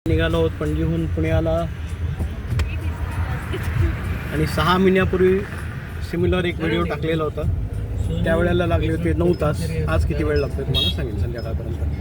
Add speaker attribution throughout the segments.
Speaker 1: निघालो आहोत पणजीहून पुण्याला आणि 6 महिन्यापूर्वी सिमिलर एक व्हिडिओ टाकलेला होता. त्यावेळेला लागले होते 9 तास. आज किती वेळ लागतो तुम्हाला सांगेन संध्याकाळपर्यंत.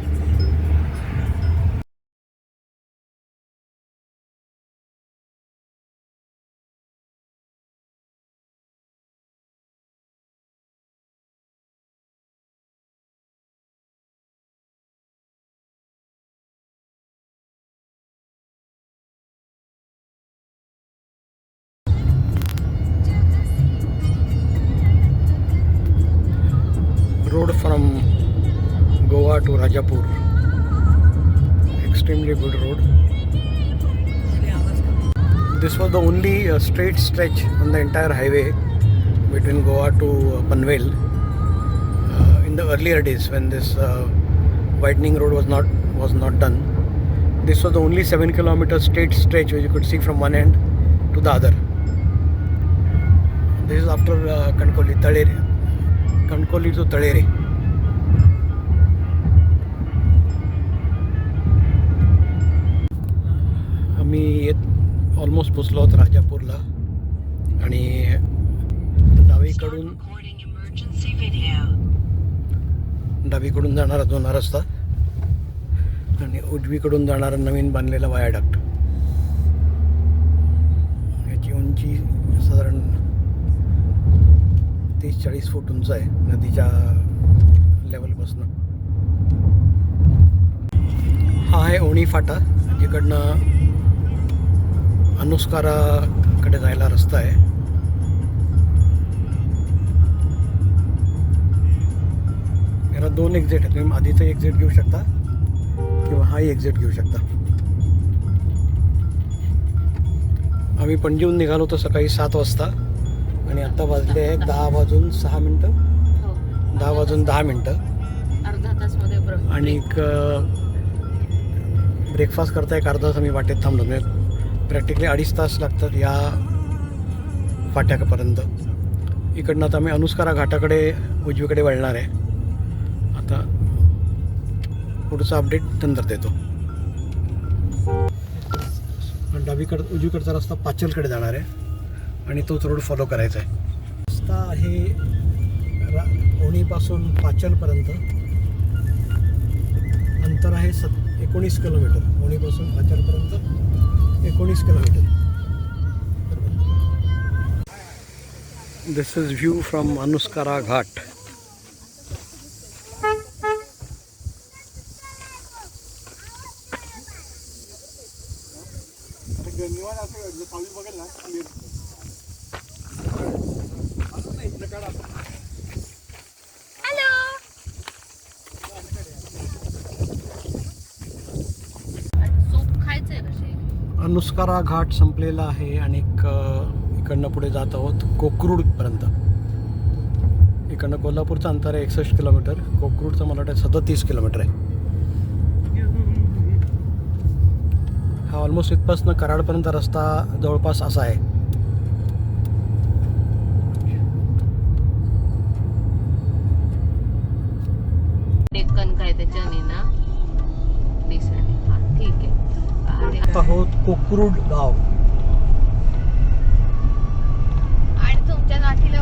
Speaker 1: Road from Goa to Rajapur, extremely good road. This was the only straight stretch on the entire highway between Goa to Panvel in the earlier days when this widening road was not done. This was the only 7 kilometer straight stretch which you could see from one end to the other. This is after Kankavli to Talere. आम्ही almost पोचलो आहोत राजापूरला आणि डावीकडून जाणारा जुना रस्ता आणि उजवीकडून जाणारा नवीन बांधलेला वायाडक्ट. याची उंची साधारण 30-40 फूट उंच आहे नदीच्या लेवलपासून. हा आहे ओणी फाटा, जिकडनं अनुस्काराकडे जायला रस्ता आहे. याला 2 एक्झिट आहेत. तुम्ही आधीचं एक्झिट घेऊ शकता किंवा हाही एक्झिट घेऊ शकता. आम्ही पणजीहून निघालो होतो सकाळी 7 वाजता आणि आता वाजले आहे 10 वाजून 6 मिनटं. 10 वाजून 10 मिनटं.
Speaker 2: अर्धा तासमध्ये
Speaker 1: आणि ब्रेकफास्ट करता एक अर्धा तास आम्ही वाटेत थांबलो. म्हणजे प्रॅक्टिकली 2.5 तास लागतात या फाट्यापर्यंत. इकडनं आता आम्ही अनुस्कारा घाटाकडे उजवीकडे वळणार आहे. आता पुढचा अपडेट नंतर देतो. उजवीकडचा रस्ता पाचलकडे जाणार आहे आणि तोच रोड फॉलो करायचा आहे. रस्ता आहे ओणीपासून पाचलपर्यंत. अंतर आहे 19 किलोमीटर. ओणीपासून पाचलपर्यंत 19 किलोमीटर. This is view from Anuskura Ghat. Anuskura Ghat संपलेला आहे आणि इकडनं पुढे जात आहोत कोकरूडपर्यंत. इकडनं कोल्हापूरचं अंतर आहे 61 किलोमीटर. कोकरूडचं मला वाटतं 37 किलोमीटर आहे. हा ऑलमोस्ट इथपासून कराडपर्यंत रस्ता जवळपास असा आहे.
Speaker 2: डेक्कन काय त्याच्याने ना दिसणे. हा ठीक आहे.
Speaker 1: आहोत कोकरूड गाव.
Speaker 3: आणि तुमच्या गाठीला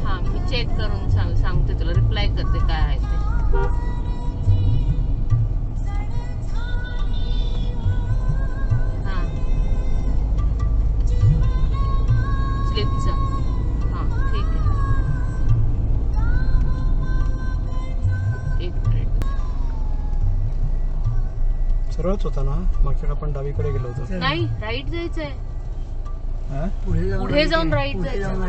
Speaker 2: हा मी चेक करून सांगते तुला. रिप्लाय करते काय आहे ते.
Speaker 1: सरळच होता ना. मागच्या आपण डावीकडे गेलो होतो.
Speaker 2: नाही, राईट जायचंय. पुढे जाऊन राईट जायचं.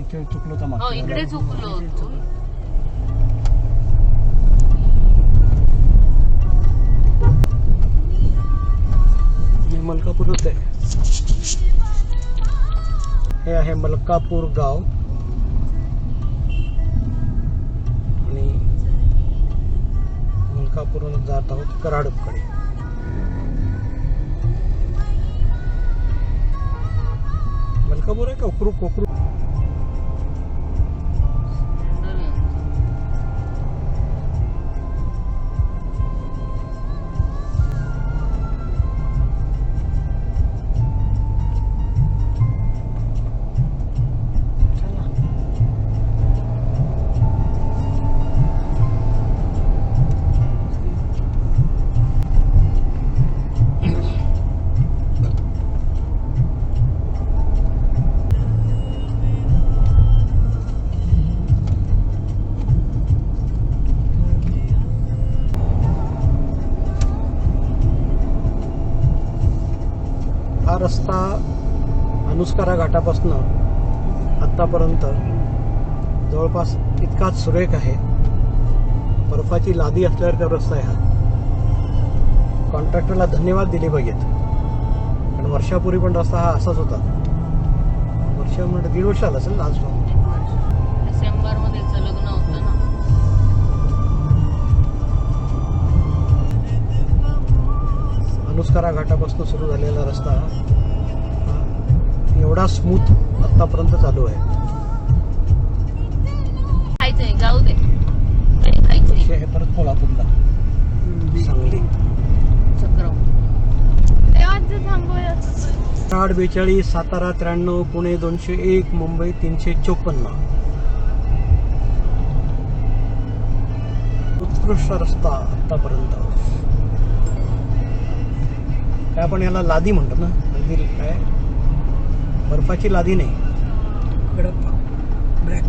Speaker 1: इकडे चुकलो होता.
Speaker 2: हो, इकडे चुकलो होतो.
Speaker 1: मलकापूर होते. हे आहे मलकापूर गाव आणि मलकापूरहून जात आहोत कराडकडे. खबर आहे का कोकरू हा रस्ता अनुस्कारा घाटापासून आत्तापर्यंत जवळपास इतकाच सुरेख आहे. बर्फाची लादी असल्यावर तो रस्ता आहे हा. कॉन्ट्रॅक्टरला धन्यवाद दिले पाहिजेत, कारण वर्षापूर्वी पण रस्ता हा असाच होता. वर्ष म्हणजे 1.5 वर्ष आलं असेल लास्ट.
Speaker 2: डिसेंबर मध्ये लग्न होतं ना.
Speaker 1: अनुस्कारा घाटापासून सुरू झालेला रस्ता हा एवढा स्मूथ आतापर्यंत चालू आहे.
Speaker 2: खायचंय जाऊ दे, काही खायचंय.
Speaker 1: हे परत कोल्हापूरला सांगली
Speaker 2: चक्रम
Speaker 3: तेव्हाच थांबवलं.
Speaker 1: 42, सातारा 93, पुणे 201, मुंबई 354. उत्कृष्ट रस्ता आतापर्यंत. काय आपण याला लादी म्हणतो ना, अगदी काय बर्फाची लादी नाही, ब्लॅक.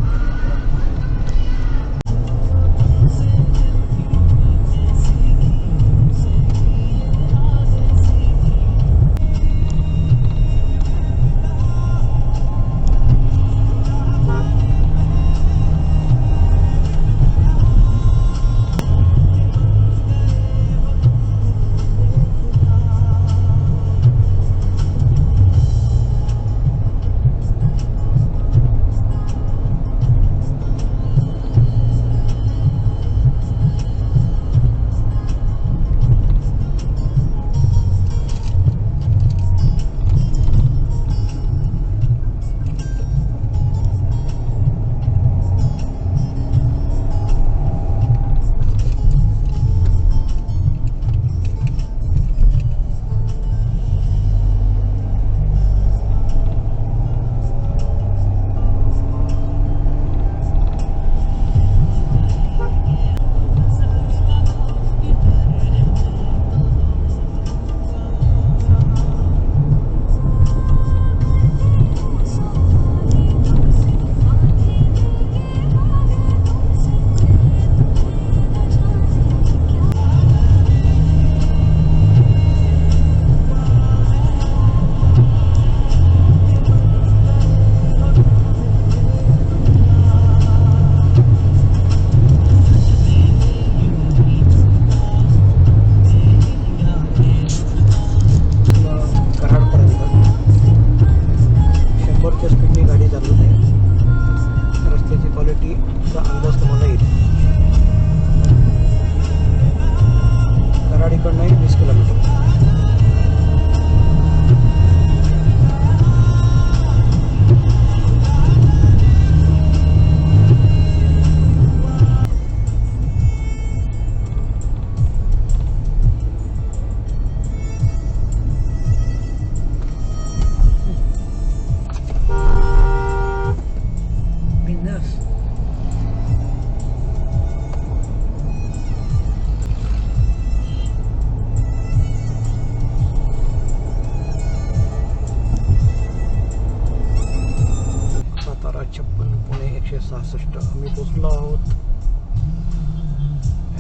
Speaker 1: आम्ही पोचलो आहोत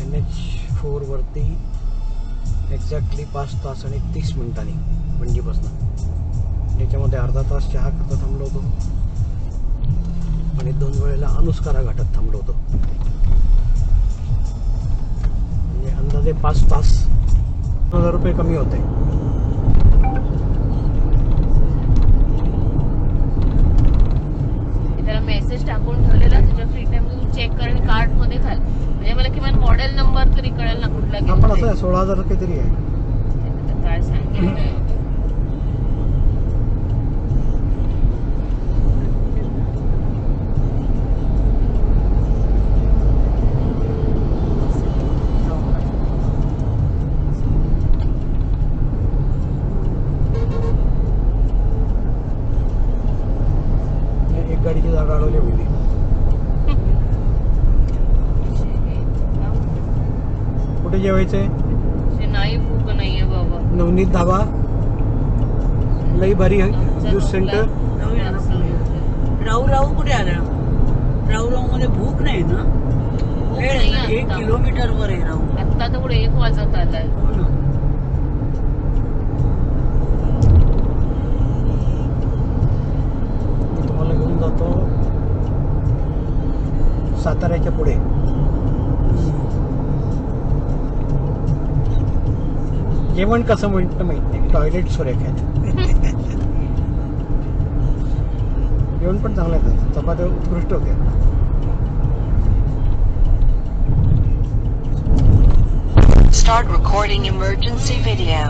Speaker 1: NH4 वरती एक्झॅक्टली 5 तास आणि 30 मिनिटांनी पणजीपासून. त्याच्यामध्ये अर्धा तास चहा करता थांबलो होतो आणि 2 वेळेला अनुस्कारा घाटात थांबलो होतो. म्हणजे अंदाजे 5 तास 1000 रुपये कमी होते.
Speaker 2: मेसेज टाकून ठेवलेला तुझ्या फ्री टाइम तू चेक कर आणि कार्ड मध्ये घाल, म्हणजे मला किमान मॉडेल नंबर तरी कळेल ना कुठला
Speaker 1: आपण असं 16,000 काहीतरी आहे.
Speaker 2: काय सांगितलं
Speaker 1: कुठे जेवायचंय?
Speaker 2: नाही भूक नाहीये बाबा.
Speaker 1: नवनीत धाबा लई भारी आहे. Juice centre.
Speaker 4: राऊ कुठे आलं? राऊ मध्ये भूक नाही ना. वेळ आहे ना, 1 किलोमीटर वर आहे राऊ.
Speaker 2: आता तर पुढे 1 वाजत आलाय.
Speaker 4: हो ना.
Speaker 1: मी तुम्हाला घेऊन जातो साताऱ्याच्या पुढे. जेवण कसं म्हणतं माहित नाही. टॉयलेट सुरेख आहेत. जेवण पण चांगलं आहे. चपात्या उत्कृष्ट होत्या.
Speaker 5: Start recording emergency video.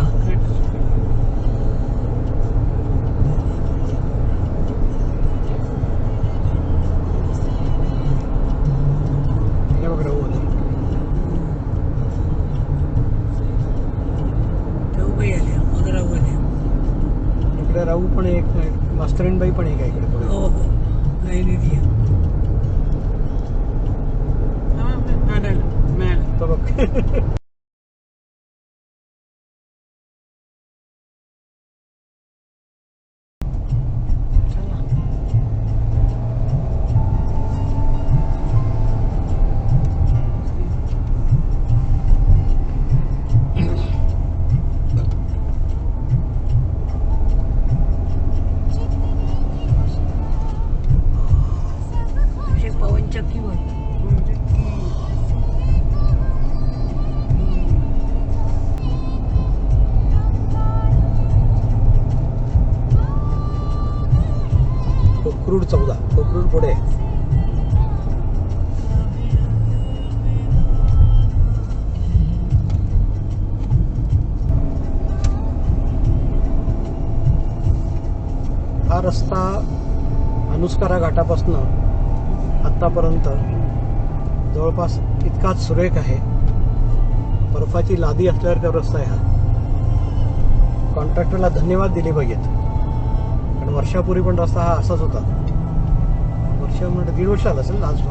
Speaker 1: हे बघ राहू आले.
Speaker 4: राऊबाई आल्या, मग राऊ आल्या.
Speaker 1: इकडे राहू पण एक, मास्तरीणबाई पण एक आहे इकडे पुढे.
Speaker 4: हो हो. Line area. मिळालं.
Speaker 1: तो बघ.
Speaker 4: पवनचक्कीवर.
Speaker 1: कोकरूड 14. कोकरूड पुढे. हा रस्ता अनुस्कारा घाटापासून आतापर्यंत जवळपास इतकाच सुरेख आहे. बर्फाची लादी असल्यावर रस्ता आहे हा. कॉन्ट्रॅक्टरला धन्यवाद दिले पाहिजेत. कारण वर्षापूर्वी पण रस्ता हा असाच होता. वर्ष म्हणजे 1.5 वर्ष आला असेल लास्ट.